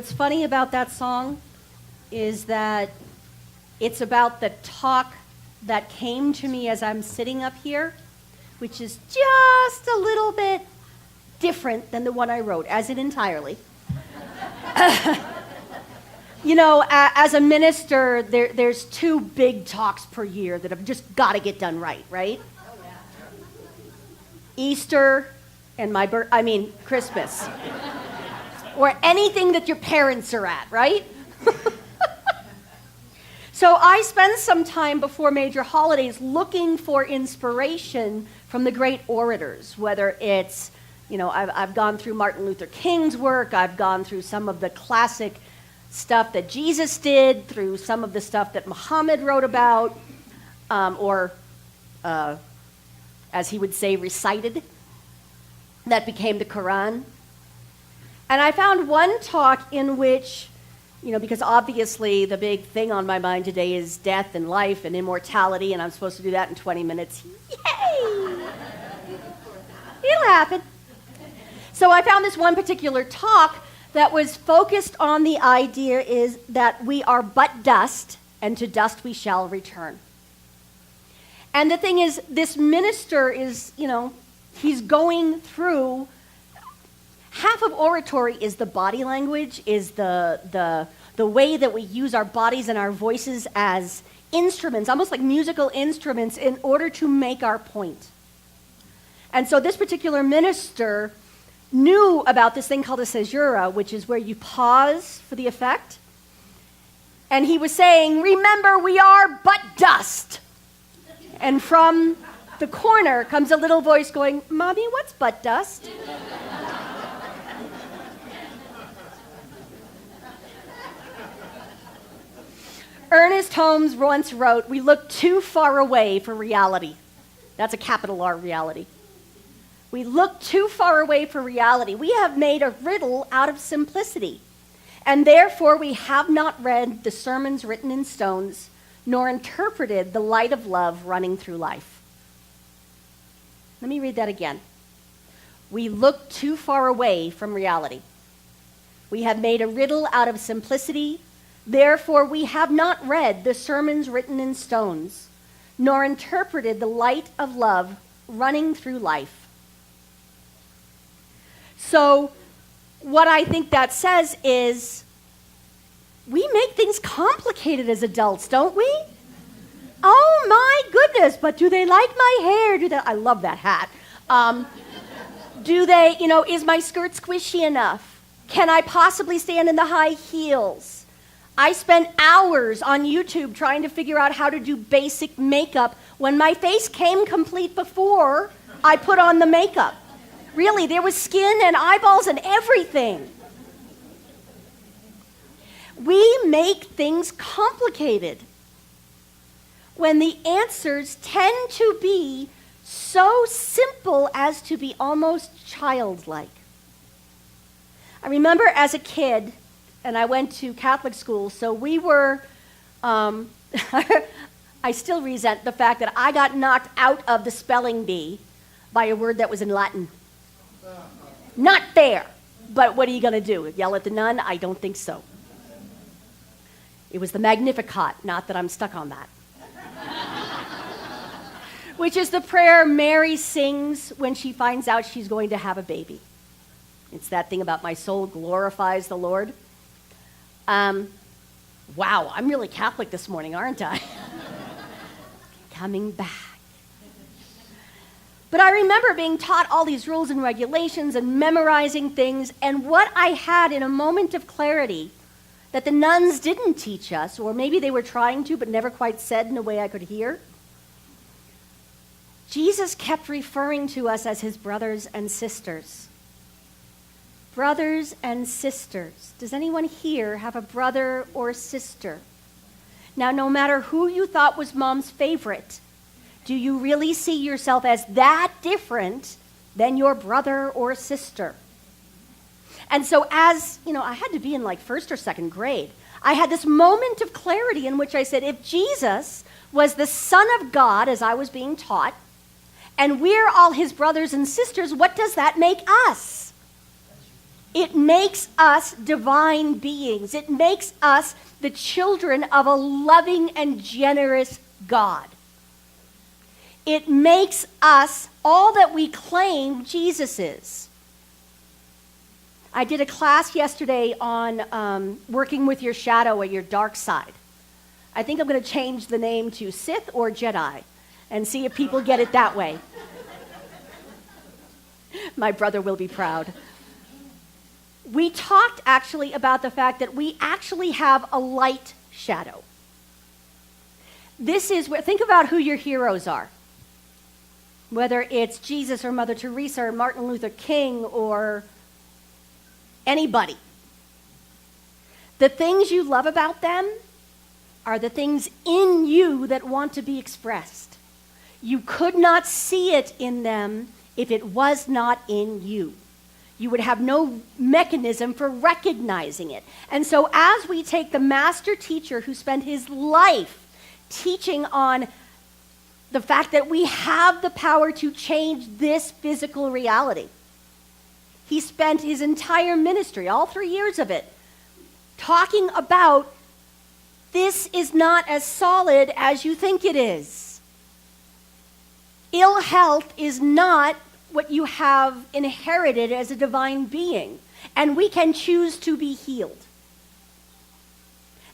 what's funny about that song is that it's about the talk that came to me as I'm sitting up here, which is just a little bit different than the one I wrote, as in entirely. You know, as a minister, there's 2 big talks per year that have just got to get done right? Oh, yeah. Easter and Christmas. Or anything that your parents are at, right? So I spend some time before major holidays looking for inspiration from the great orators, whether it's, you know, I've gone through Martin Luther King's work, I've gone through some of the classic stuff that Jesus did, through some of the stuff that Muhammad wrote about, or as he would say, recited, that became the Quran. And I found one talk in which, you know, because obviously the big thing on my mind today is death and life and immortality, and I'm supposed to do that in 20 minutes. Yay! It'll happen. So I found this one particular talk that was focused on the idea is that we are but dust, and to dust we shall return. And the thing is, this minister is, you know, he's going through, half of oratory is the body language, is the way that we use our bodies and our voices as instruments, almost like musical instruments, in order to make our point. And so this particular minister knew about this thing called a caesura, which is where you pause for the effect. And he was saying, remember, we are but dust. And from the corner comes a little voice going, Mommy, what's but dust? Ernest Holmes once wrote, we look too far away for reality. That's a capital R, reality. We look too far away for reality. We have made a riddle out of simplicity, and therefore we have not read the sermons written in stones, nor interpreted the light of love running through life. Let me read that again. We look too far away from reality. We have made a riddle out of simplicity, therefore we have not read the sermons written in stones, nor interpreted the light of love running through life. So what I think that says is we make things complicated as adults, don't we? Oh my goodness, but do they like my hair? I love that hat. Do they, you know, is my skirt squishy enough? Can I possibly stand in the high heels? I spent hours on YouTube trying to figure out how to do basic makeup when my face came complete before I put on the makeup. Really, there was skin and eyeballs and everything. We make things complicated when the answers tend to be so simple as to be almost childlike. I remember as a kid, and I went to Catholic school, so we were, I still resent the fact that I got knocked out of the spelling bee by a word that was in Latin. Not fair, but what are you going to do? Yell at the nun? I don't think so. It was the Magnificat, not that I'm stuck on that. Which is the prayer Mary sings when she finds out she's going to have a baby. It's that thing about my soul glorifies the Lord. Wow, I'm really Catholic this morning, aren't I? Coming back. But I remember being taught all these rules and regulations and memorizing things, and what I had in a moment of clarity that the nuns didn't teach us, or maybe they were trying to but never quite said in a way I could hear, Jesus kept referring to us as his brothers and sisters. Brothers and sisters. Does anyone here have a brother or sister? Now, no matter who you thought was mom's favorite, do you really see yourself as that different than your brother or sister? And so as, you know, I had to be in like first or second grade, I had this moment of clarity in which I said, if Jesus was the Son of God, as I was being taught, and we're all his brothers and sisters, what does that make us? It makes us divine beings. It makes us the children of a loving and generous God. It makes us all that we claim Jesus is. I did a class yesterday on working with your shadow or your dark side. I think I'm going to change the name to Sith or Jedi and see if people get it that way. My brother will be proud. We talked actually about the fact that we actually have a light shadow. This is where, think about who your heroes are. Whether it's Jesus or Mother Teresa or Martin Luther King or anybody. The things you love about them are the things in you that want to be expressed. You could not see it in them if it was not in you. You would have no mechanism for recognizing it. And so as we take the master teacher who spent his life teaching on the fact that we have the power to change this physical reality, he spent his entire ministry, all 3 years of it, talking about this is not as solid as you think it is. Ill health is not what you have inherited as a divine being, and we can choose to be healed.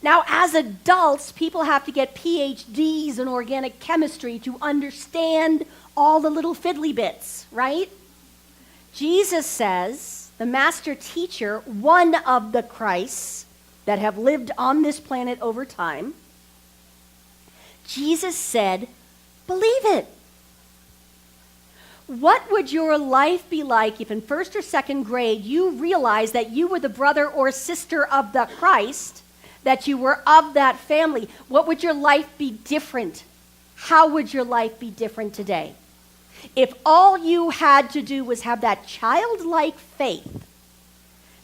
Now, as adults, people have to get PhDs in organic chemistry to understand all the little fiddly bits, right? Jesus says, the master teacher, one of the Christs that have lived on this planet over time, Jesus said, believe it. What would your life be like if in first or second grade you realized that you were the brother or sister of the Christ, that you were of that family? What would your life be different? How would your life be different today? If all you had to do was have that childlike faith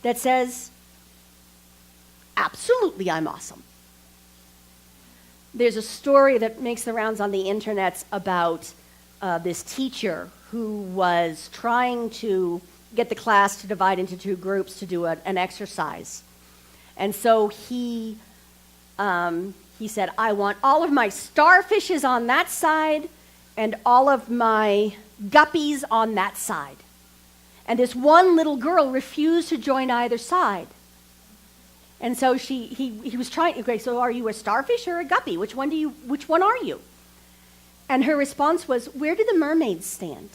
that says, absolutely, I'm awesome. There's a story that makes the rounds on the internet about this teacher who was trying to get the class to divide into 2 groups to do an exercise. And so he said, I want all of my starfishes on that side and all of my guppies on that side. And this one little girl refused to join either side. And so he was trying, okay, so are you a starfish or a guppy? Which one are you? And her response was, where do the mermaids stand?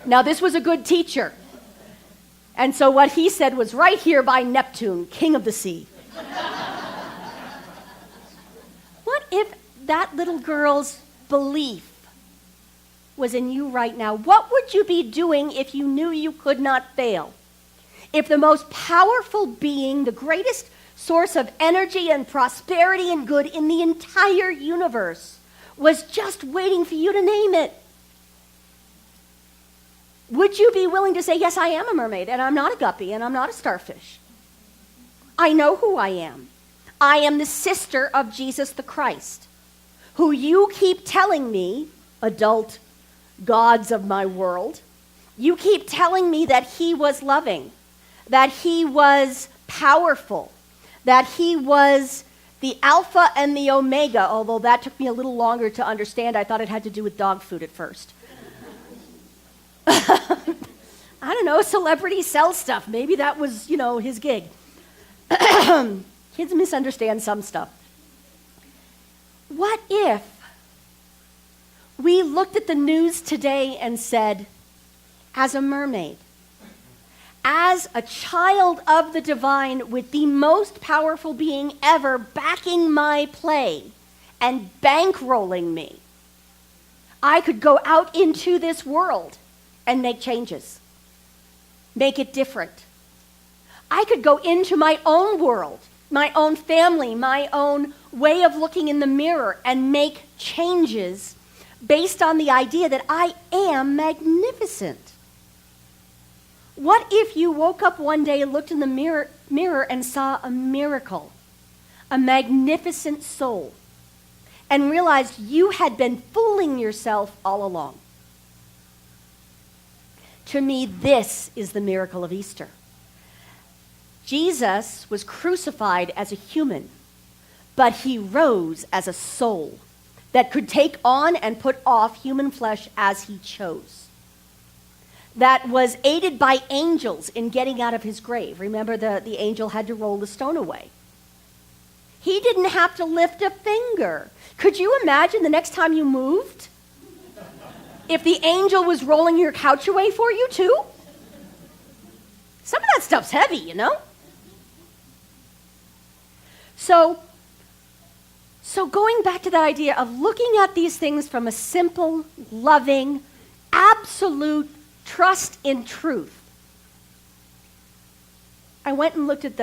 Now, this was a good teacher. And so what he said was, right here by Neptune, king of the sea. What if that little girl's belief was in you right now? What would you be doing if you knew you could not fail? If the most powerful being, the greatest source of energy and prosperity and good in the entire universe was just waiting for you to name it? Would you be willing to say, yes, I am a mermaid, and I'm not a guppy, and I'm not a starfish? I know who I am. I am the sister of Jesus the Christ, who you keep telling me, adult gods of my world, you keep telling me that he was loving, that he was powerful, that he was the Alpha and the Omega, although that took me a little longer to understand. I thought it had to do with dog food at first. I don't know, celebrities sell stuff. Maybe that was, his gig. Kids misunderstand some stuff. What if we looked at the news today and said, as a mermaid, as a child of the divine with the most powerful being ever backing my play and bankrolling me, I could go out into this world and make changes, make it different. I could go into my own world, my own family, my own way of looking in the mirror and make changes based on the idea that I am magnificent. What if you woke up one day and looked in the mirror and saw a miracle, a magnificent soul, and realized you had been fooling yourself all along? To me, this is the miracle of Easter. Jesus was crucified as a human, but he rose as a soul that could take on and put off human flesh as he chose. That was aided by angels in getting out of his grave. Remember, the angel had to roll the stone away. He didn't have to lift a finger. Could you imagine the next time you moved? If the angel was rolling your couch away for you too? Some of that stuff's heavy, you know? So going back to that idea of looking at these things from a simple, loving, absolute trust in truth. I went and looked at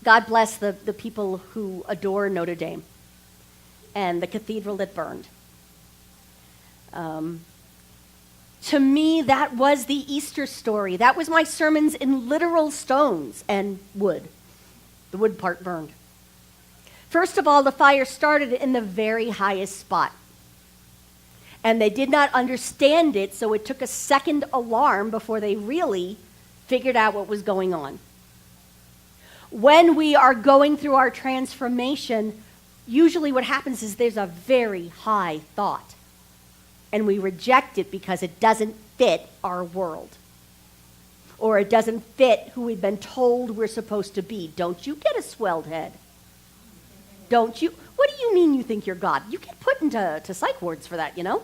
God bless the people who adore Notre Dame and the cathedral that burned. To me, that was the Easter story. That was my sermons in literal stones and wood. The wood part burned. First of all, the fire started in the very highest spot. And they did not understand it, so it took a second alarm before they really figured out what was going on. When we are going through our transformation, usually what happens is there's a very high thought. And we reject it because it doesn't fit our world. Or it doesn't fit who we've been told we're supposed to be. Don't you get a swelled head? Don't you? What do you mean you think you're God? You get put into psych wards for that, you know?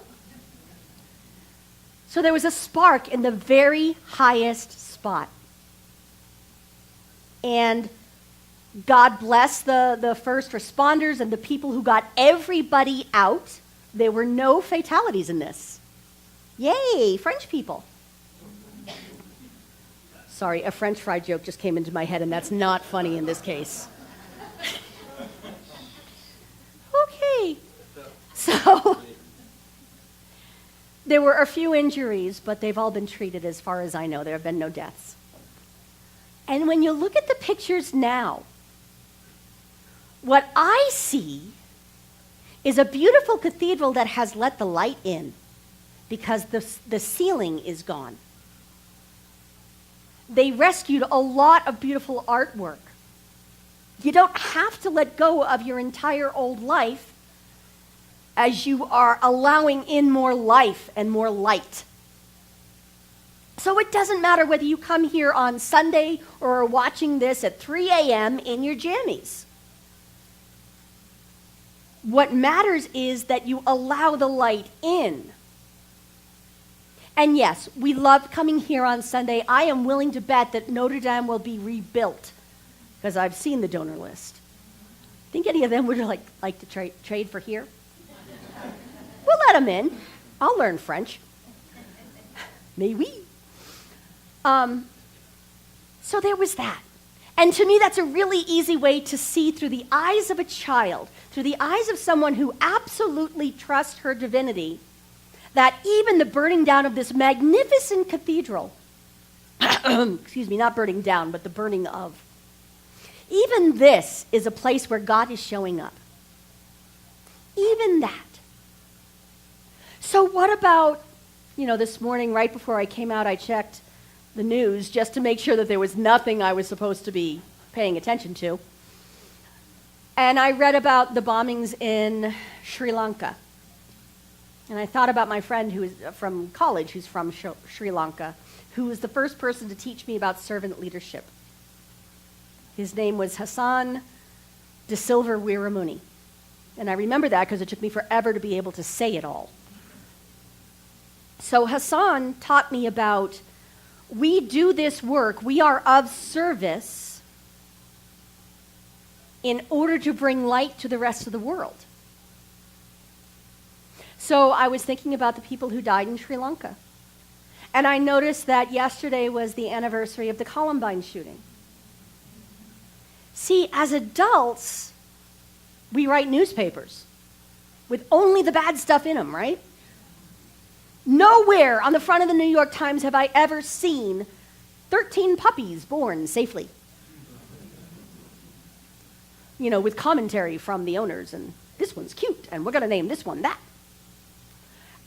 So there was a spark in the very highest spot. And God bless the first responders and the people who got everybody out. There were no fatalities in this. Yay, French people. Sorry, a French fry joke just came into my head, and that's not funny in this case. Okay. So, there were a few injuries, but they've all been treated as far as I know. There have been no deaths. And when you look at the pictures now, what I see is a beautiful cathedral that has let the light in because the ceiling is gone. They rescued a lot of beautiful artwork. You don't have to let go of your entire old life as you are allowing in more life and more light. So it doesn't matter whether you come here on Sunday or are watching this at 3 a.m. in your jammies. What matters is that you allow the light in. And yes, we love coming here on Sunday. I am willing to bet that Notre Dame will be rebuilt because I've seen the donor list. Think any of them would like to trade for here? We'll let them in. I'll learn French. Mais oui. So there was that. And to me, that's a really easy way to see through the eyes of a child, through the eyes of someone who absolutely trusts her divinity, that even the burning down of this magnificent cathedral, excuse me, not burning down, but the burning of, even this is a place where God is showing up. Even that. So what about, this morning right before I came out, I checked the news just to make sure that there was nothing I was supposed to be paying attention to. And I read about the bombings in Sri Lanka. And I thought about my friend who is from college, who's from Sri Lanka, who was the first person to teach me about servant leadership. His name was Hassan de Silva Weeramuni. And I remember that because it took me forever to be able to say it all. So Hassan taught me about, we do this work, we are of service in order to bring light to the rest of the world. So I was thinking about the people who died in Sri Lanka. And I noticed that yesterday was the anniversary of the Columbine shooting. See, as adults, we write newspapers with only the bad stuff in them, right? Nowhere on the front of the New York Times have I ever seen 13 puppies born safely. With commentary from the owners, and this one's cute, and we're going to name this one that.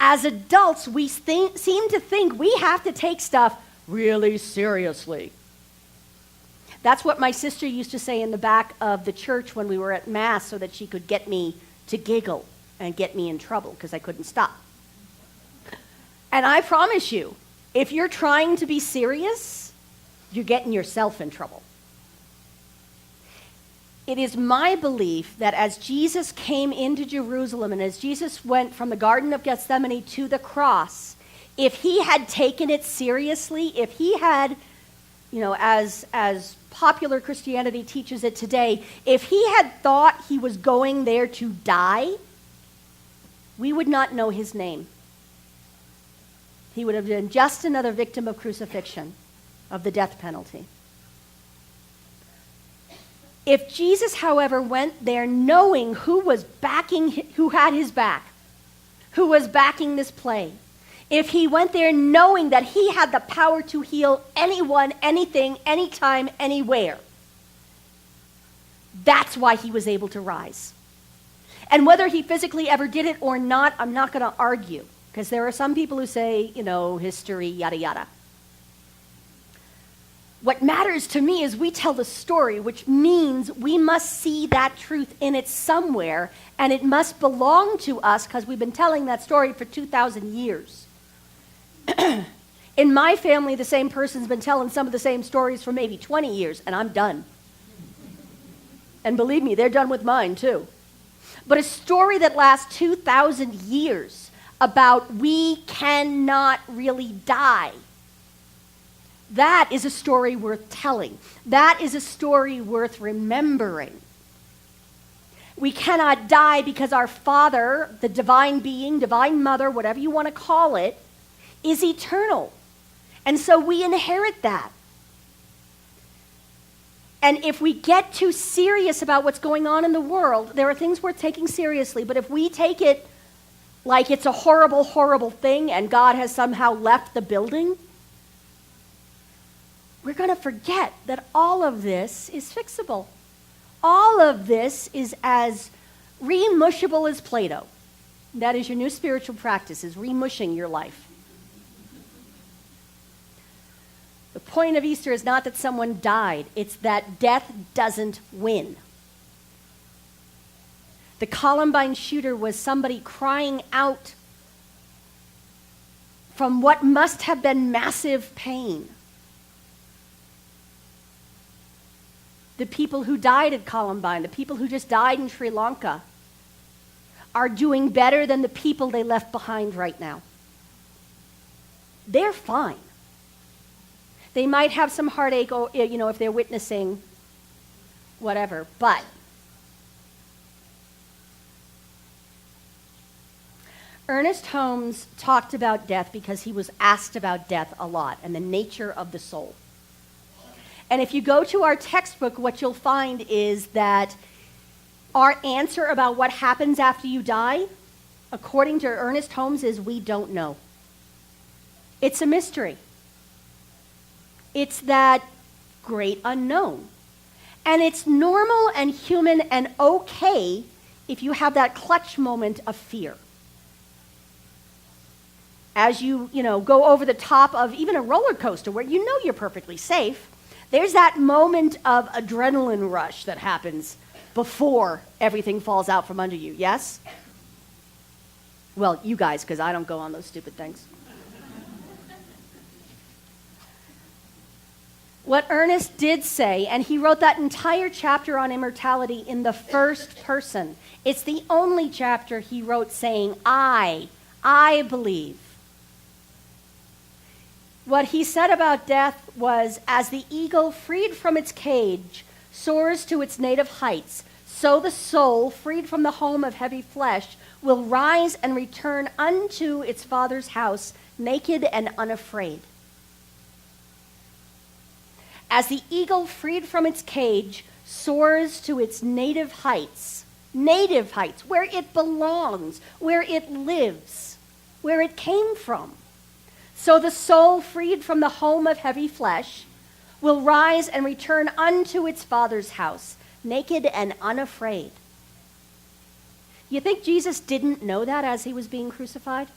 as adults, we seem to think we have to take stuff really seriously. That's what my sister used to say in the back of the church when we were at Mass so that she could get me to giggle and get me in trouble because I couldn't stop. And I promise you, if you're trying to be serious, you're getting yourself in trouble. It is my belief that as Jesus came into Jerusalem and as Jesus went from the Garden of Gethsemane to the cross, if he had taken it seriously, if he had, as popular Christianity teaches it today, if he had thought he was going there to die, we would not know his name. He would have been just another victim of crucifixion, of the death penalty. If Jesus, however, went there knowing who had his back, who was backing this play, if he went there knowing that he had the power to heal anyone, anything, anytime, anywhere, that's why he was able to rise. And whether he physically ever did it or not, I'm not going to argue, because there are some people who say, history, yada, yada. What matters to me is we tell the story, which means we must see that truth in it somewhere, and it must belong to us because we've been telling that story for 2,000 years. In my family, the same person's been telling some of the same stories for maybe 20 years, and I'm done. And believe me, they're done with mine too. But a story that lasts 2,000 years about we cannot really die, that is a story worth telling. That is a story worth remembering. We cannot die because our Father, the divine being, divine mother, whatever you want to call it, is eternal. And so we inherit that. And if we get too serious about what's going on in the world, there are things worth taking seriously, but if we take it like it's a horrible, horrible thing and God has somehow left the building, we're going to forget that all of this is fixable. All of this is as remushable as Play-Doh. That is your new spiritual practice, is remushing your life. The point of Easter is not that someone died, it's that death doesn't win. The Columbine shooter was somebody crying out from what must have been massive pain. The people who died at Columbine, the people who just died in Sri Lanka, are doing better than the people they left behind right now. They're fine. They might have some heartache, if they're witnessing whatever, but Ernest Holmes talked about death because he was asked about death a lot and the nature of the soul. And if you go to our textbook, what you'll find is that our answer about what happens after you die, according to Ernest Holmes, is we don't know. It's a mystery. It's that great unknown. And it's normal and human and okay if you have that clutch moment of fear. As you go over the top of even a roller coaster where you know you're perfectly safe, there's that moment of adrenaline rush that happens before everything falls out from under you, yes? Well, you guys, because I don't go on those stupid things. What Ernest did say, and he wrote that entire chapter on immortality in the first person. It's the only chapter he wrote saying, I believe. What he said about death was, as the eagle freed from its cage soars to its native heights, so the soul, freed from the home of heavy flesh, will rise and return unto its Father's house, naked and unafraid. As the eagle freed from its cage soars to its native heights, where it belongs, where it lives, where it came from, so the soul freed from the home of heavy flesh will rise and return unto its Father's house, naked and unafraid. You think Jesus didn't know that as he was being crucified?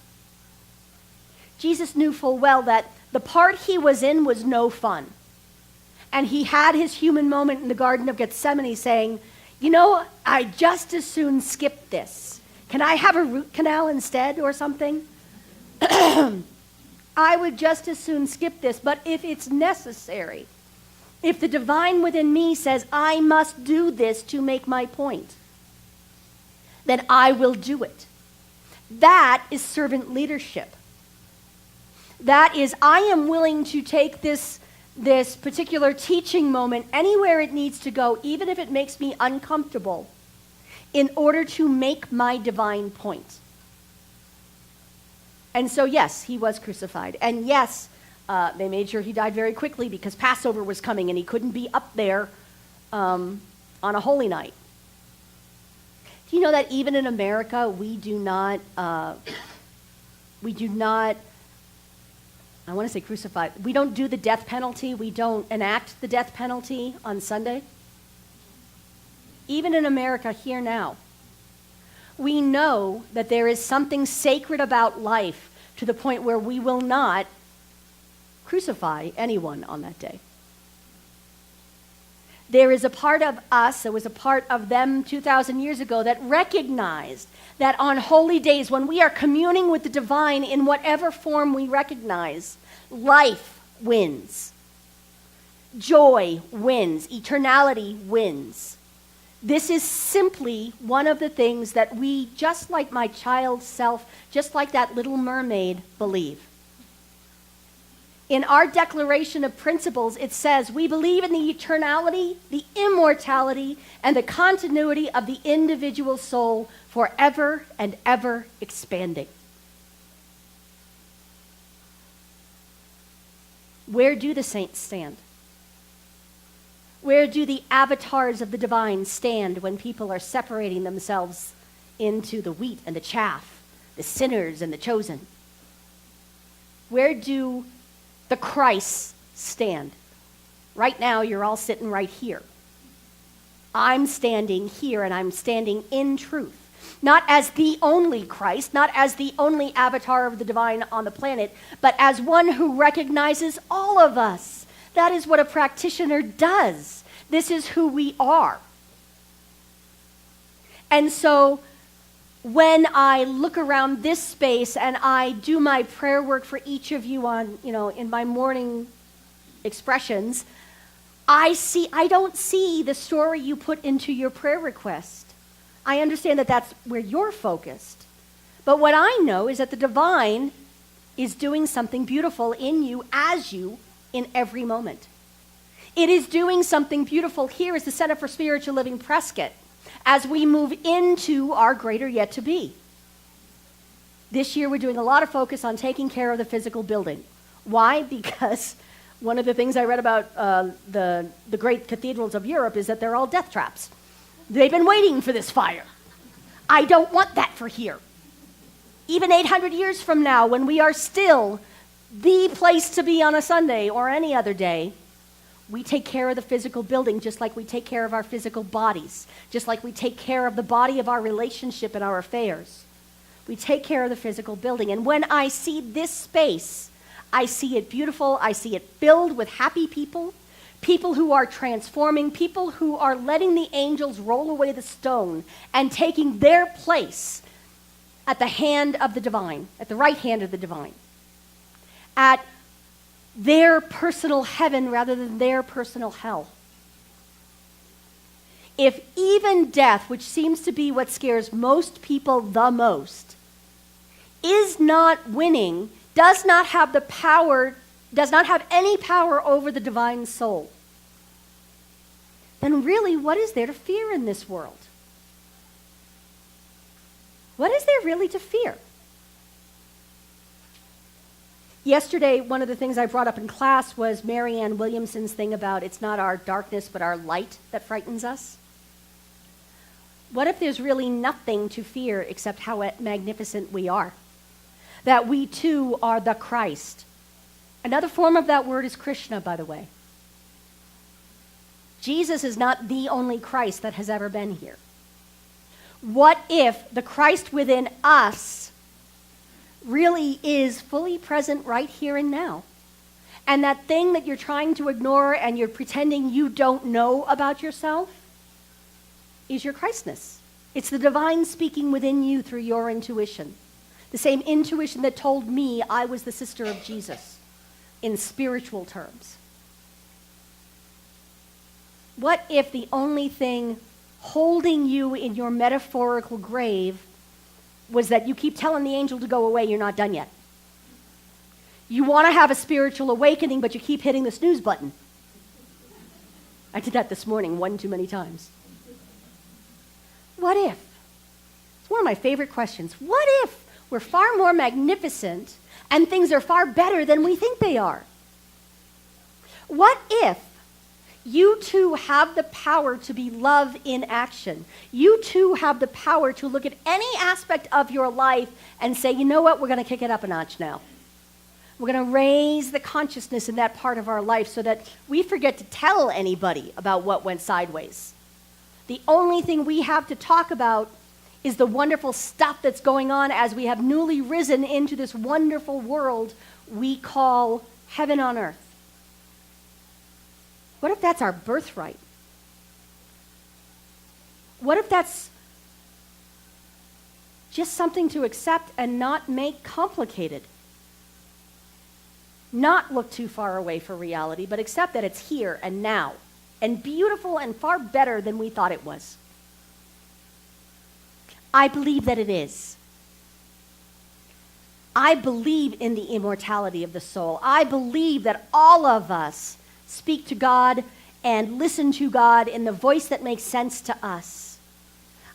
Jesus knew full well that the part he was in was no fun. And he had his human moment in the Garden of Gethsemane saying, I just as soon skip this. Can I have a root canal instead or something? I would just as soon skip this, but if it's necessary, if the divine within me says, I must do this to make my point, then I will do it. That is servant leadership. That is, I am willing to take this particular teaching moment anywhere it needs to go, even if it makes me uncomfortable, in order to make my divine point. And so, yes, he was crucified. And yes, they made sure he died very quickly because Passover was coming and he couldn't be up there on a holy night. Do you know that even in America, we do not, I want to say crucified. We don't do the death penalty. We don't enact the death penalty on Sunday. Even in America here now, we know that there is something sacred about life to the point where we will not crucify anyone on that day. There is a part of us, there was a part of them 2,000 years ago that recognized that on holy days, when we are communing with the divine in whatever form we recognize, life wins. Joy wins. Eternality wins. This is simply one of the things that we, just like my child self, just like that little mermaid, believe. In our declaration of principles, it says, we believe in the eternality, the immortality, and the continuity of the individual soul forever and ever expanding. Where do the saints stand? Where do the avatars of the divine stand when people are separating themselves into the wheat and the chaff, the sinners and the chosen? Where do the Christs stand? Right now, you're all sitting right here. I'm standing here, and I'm standing in truth. Not as the only Christ, not as the only avatar of the divine on the planet, but as one who recognizes all of us. That is what a practitioner does. This is who we are. And so, when I look around this space and I do my prayer work for each of you on, in my morning expressions, I don't see the story you put into your prayer request. I understand that that's where you're focused. But what I know is that the divine is doing something beautiful in you, as you, in every moment. It is doing something beautiful here as the Center for Spiritual Living Prescott, as we move into our greater yet to be. This year we're doing a lot of focus on taking care of the physical building. Why? Because one of the things I read about the great cathedrals of Europe is that they're all death traps. They've been waiting for this fire. I don't want that for here. Even 800 years from now, when we are still the place to be on a Sunday or any other day, we take care of the physical building just like we take care of our physical bodies, just like we take care of the body of our relationship and our affairs. We take care of the physical building. And when I see this space, I see it beautiful. I see it filled with happy people, people who are transforming, people who are letting the angels roll away the stone and taking their place at the hand of the divine, at the right hand of the divine, at their personal heaven rather than their personal hell. If even death, which seems to be what scares most people the most, is not winning, does not have the power, does not have any power over the divine soul, then really, what is there to fear in this world? What is there really to fear? Yesterday, one of the things I brought up in class was Marianne Williamson's thing about it's not our darkness but our light that frightens us. What if there's really nothing to fear except how magnificent we are? That we too are the Christ. Another form of that word is Krishna, by the way. Jesus is not the only Christ that has ever been here. What if the Christ within us really is fully present right here and now. And that thing that you're trying to ignore and you're pretending you don't know about yourself is your Christness. It's the divine speaking within you through your intuition. The same intuition that told me I was the sister of Jesus in spiritual terms. What if the only thing holding you in your metaphorical grave was that you keep telling the angel to go away, you're not done yet? You want to have a spiritual awakening, but you keep hitting the snooze button. I did that this morning one too many times. What if? It's one of my favorite questions. What if we're far more magnificent and things are far better than we think they are? What if you too have the power to be love in action? You too have the power to look at any aspect of your life and say, you know what, we're going to kick it up a notch now. We're going to raise the consciousness in that part of our life so that we forget to tell anybody about what went sideways. The only thing we have to talk about is the wonderful stuff that's going on as we have newly risen into this wonderful world we call heaven on earth. What if that's our birthright? What if that's just something to accept and not make complicated? Not look too far away for reality, but accept that it's here and now, and beautiful and far better than we thought it was. I believe that it is. I believe in the immortality of the soul. I believe that all of us speak to God and listen to God in the voice that makes sense to us.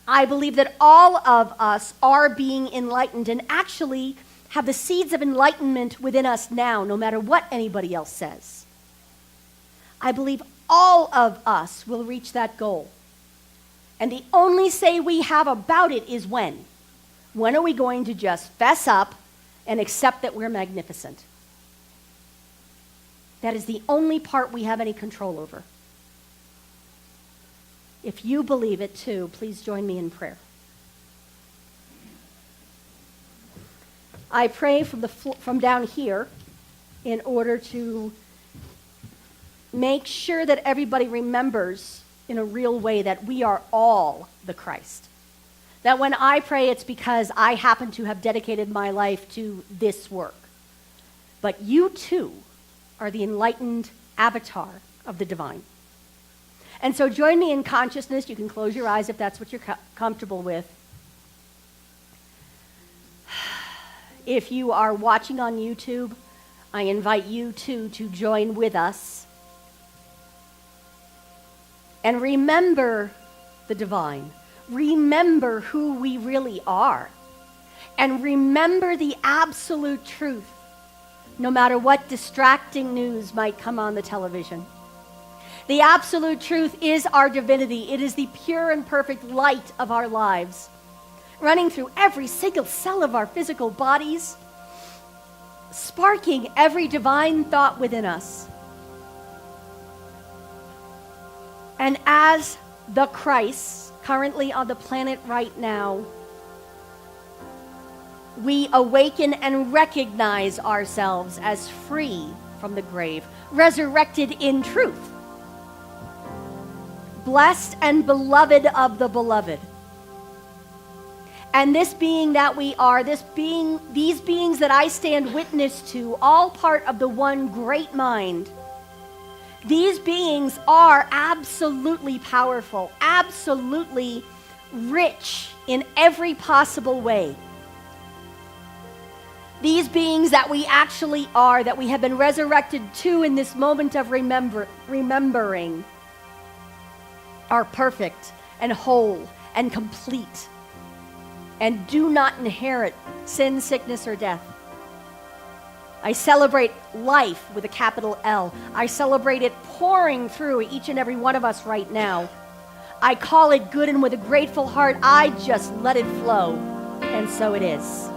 I believe that all of us are being enlightened and actually have the seeds of enlightenment within us now, no matter what anybody else says. I believe all of us will reach that goal. And the only say we have about it is when. When are we going to just fess up and accept that we're magnificent? That is the only part we have any control over. If you believe it too, please join me in prayer. I pray from down here in order to make sure that everybody remembers in a real way that we are all the Christ. That when I pray, it's because I happen to have dedicated my life to this work. But you too are the enlightened avatar of the divine. And so join me in consciousness. You can close your eyes if that's what you're comfortable with. If you are watching on YouTube, I invite you too to join with us. And remember the divine. Remember who we really are. And remember the absolute truth, no matter what distracting news might come on the television. The absolute truth is our divinity. It is the pure and perfect light of our lives, running through every single cell of our physical bodies, sparking every divine thought within us. And as the Christ currently on the planet right now, we awaken and recognize ourselves as free from the grave, resurrected in truth, blessed and beloved of the beloved. And this being that we are, these beings that I stand witness to, all part of the one great mind, these beings are absolutely powerful, absolutely rich in every possible way. These beings that we actually are, that we have been resurrected to in this moment of remembering, are perfect and whole and complete and do not inherit sin, sickness, or death. I celebrate life with a capital L. I celebrate it pouring through each and every one of us right now. I call it good, and with a grateful heart, I just let it flow. And so it is.